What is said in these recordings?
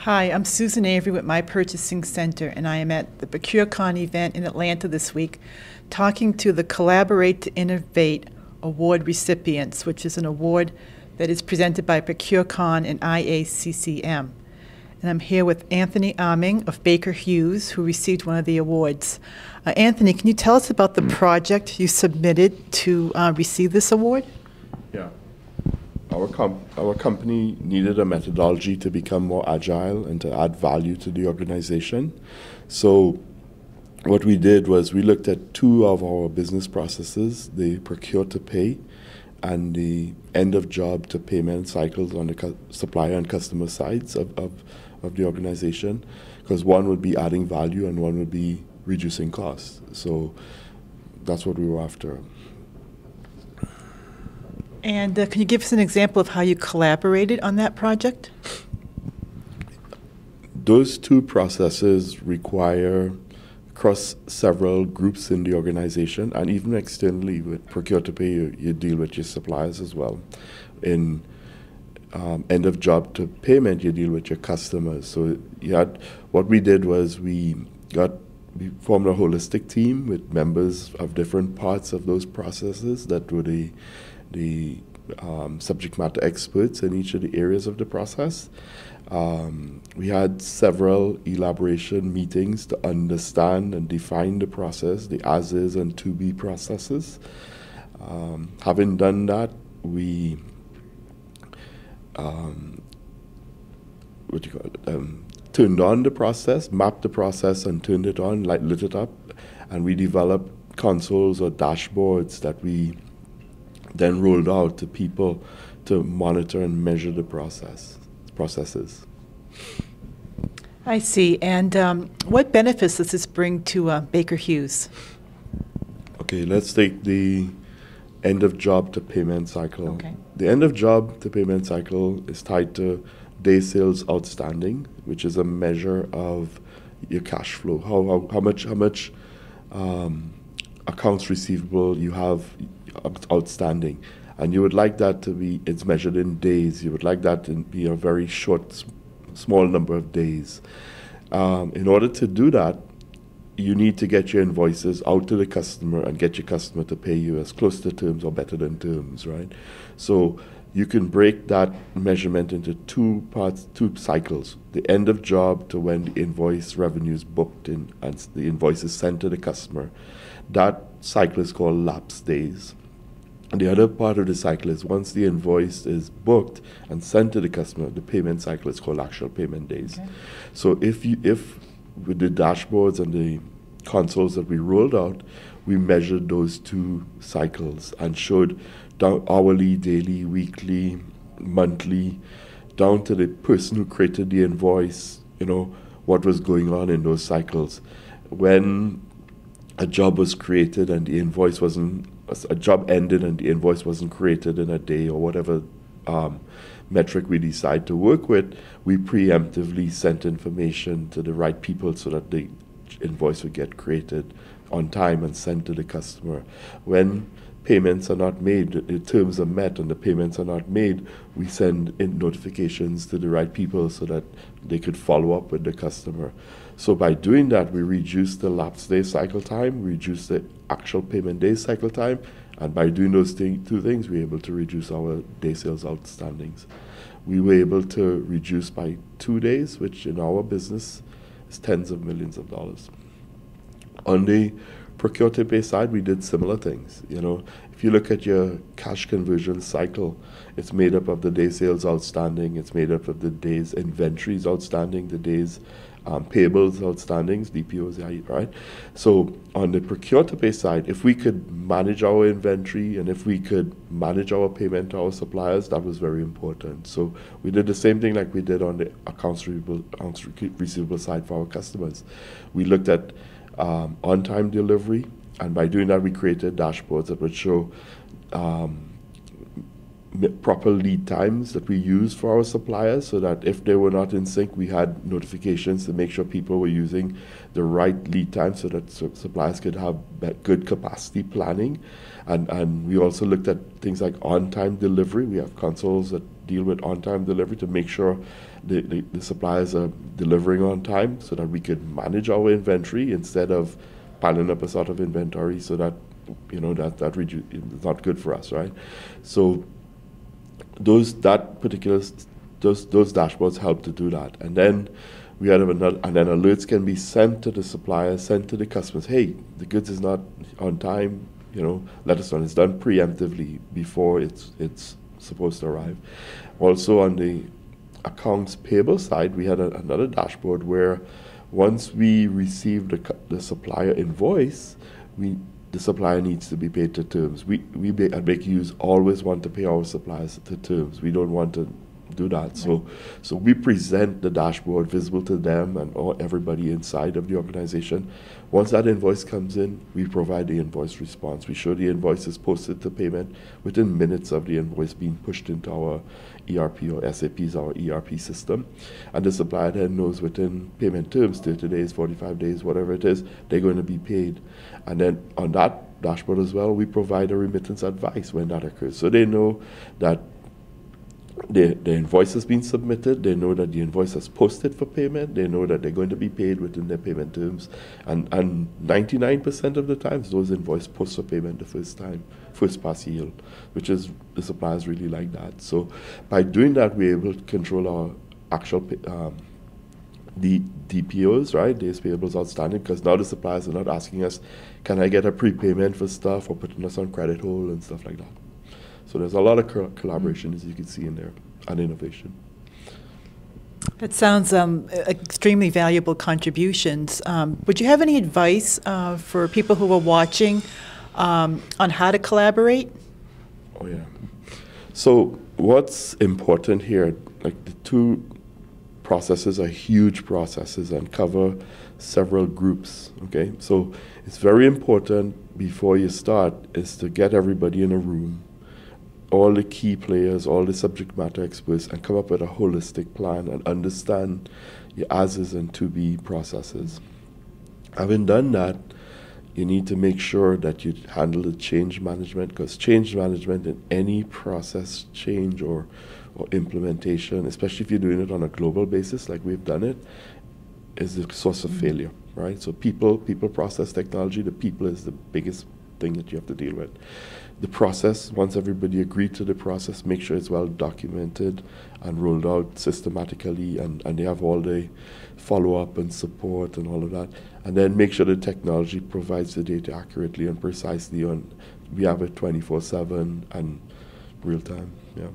Hi, I'm Susan Avery with My Purchasing Center, and I am at the ProcureCon event in Atlanta this week talking to the Collaborate to Innovate award recipients, which is an award that is presented by ProcureCon and IACCM. And I'm here with Anthony Aming of Baker Hughes, who received one of the awards. Anthony, can you tell us about the project you submitted to receive this award? Yeah. Our company needed a methodology to become more agile and to add value to the organization. So what we did was we looked at two of our business processes, the procure to pay and the end of job to payment cycles on the supplier and customer sides of the organization, because one would be adding value and one would be reducing costs. So that's what we were after. And can you give us an example of how you collaborated on that project? Those two processes require across several groups in the organization, and even externally with procure to pay, you deal with your suppliers as well. In end of job to payment, you deal with your customers. So what we did was we formed a holistic team with members of different parts of those processes that were the subject matter experts in each of the areas of the process. We had several elaboration meetings to understand and define the process, the as-is and to-be processes. Having done that, we turned on the process, mapped the process and turned it on, lit it up, and we developed consoles or dashboards that we then rolled out to people to monitor and measure the processes. I see. And what benefits does this bring to Baker Hughes? Okay, let's take the end of job to payment cycle. Okay. The end of job to payment cycle is tied to day sales outstanding, which is a measure of your cash flow, how much accounts receivable you have outstanding, and you would like that to be, it's measured in days. You would like that to be a very short, small number of days. In order to do that, you need to get your invoices out to the customer and get your customer to pay you as close to terms or better than terms, right? So you can break that measurement into two cycles: the end of job to when the invoice revenue is booked in and the invoice is sent to the customer. That cycle is called lapse days. And the other part of the cycle is once the invoice is booked and sent to the customer, the payment cycle is called actual payment days. Okay. So if with the dashboards and the consoles that we rolled out, we measured those two cycles and showed down hourly, daily, weekly, monthly, down to the person who created the invoice, what was going on in those cycles. When a job was created and the invoice a job ended and the invoice wasn't created in a day or whatever metric we decide to work with, we preemptively sent information to the right people so that the invoice would get created on time and sent to the customer. When payments are not made, the terms are met and the payments are not made, we send in notifications to the right people so that they could follow up with the customer. So by doing that, we reduce the lapse day cycle time, reduce the actual payment day cycle time, and by doing those two things, we're able to reduce our day sales outstandings. We were able to reduce by 2 days, which in our business is tens of millions of dollars. On the procure to pay side, we did similar things. If you look at your cash conversion cycle, it's made up of the day sales outstanding, it's made up of the days inventories outstanding, the days payables outstandings, DPOs, right? So on the procure to pay side, if we could manage our inventory and if we could manage our payment to our suppliers, that was very important. So we did the same thing like we did on the accounts receivable side for our customers. We looked at on-time delivery, and by doing that, we created dashboards that would show proper lead times that we use for our suppliers, so that if they were not in sync, we had notifications to make sure people were using the right lead time so that suppliers could have good capacity planning. And we also looked at things like on-time delivery. We have consoles that deal with on-time delivery to make sure the suppliers are delivering on time so that we could manage our inventory instead of piling up a sort of inventory so that, it's not good for us, right? So those dashboards help to do that. And then we have another, and then alerts can be sent to the suppliers, sent to the customers. Hey, the goods is not on time. Let us know. It's done preemptively before it's supposed to arrive. Also, on the accounts payable side, we had another dashboard where once we receive the supplier invoice, the supplier needs to be paid to terms. We at Baker Hughes always want to pay our suppliers to terms. We don't want to do that. Right. So we present the dashboard visible to them and everybody inside of the organization. Once that invoice comes in, we provide the invoice response. We show the invoice is posted to payment within minutes of the invoice being pushed into our ERP or SAP's, our ERP system. And the supplier then knows within payment terms, 30 days, 45 days, whatever it is, they're going to be paid. And then on that dashboard as well, we provide a remittance advice when that occurs. So they know that the invoice has been submitted, they know that the invoice is posted for payment, they know that they're going to be paid within their payment terms, and 99% of the times those invoices post for payment the first pass yield, which is, the suppliers really like that. So by doing that, we're able to control our actual the DPOs, right, days payables outstanding, because now the suppliers are not asking us, can I get a prepayment for stuff, or putting us on credit hold and stuff like that. So there's a lot of collaboration, as you can see in there, and innovation. That sounds extremely valuable contributions. Would you have any advice for people who are watching on how to collaborate? Oh, yeah. So what's important here, like the two processes are huge processes and cover several groups, okay? So it's very important before you start is to get everybody in a room, all the key players, all the subject matter experts, and come up with a holistic plan and understand your as-is and to-be processes. Having done that, you need to make sure that you handle the change management, because change management in any process change or implementation, especially if you're doing it on a global basis like we've done it, is the source of failure, right? So people, process, technology, the people is the biggest thing that you have to deal with. The process, once everybody agreed to the process, make sure it's well documented and rolled out systematically, and they have all the follow-up and support and all of that. And then make sure the technology provides the data accurately and precisely. We have it 24/7 and real time, yeah.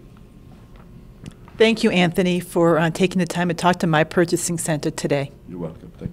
Thank you, Anthony, for taking the time to talk to my purchasing center today. You're welcome. Thank you.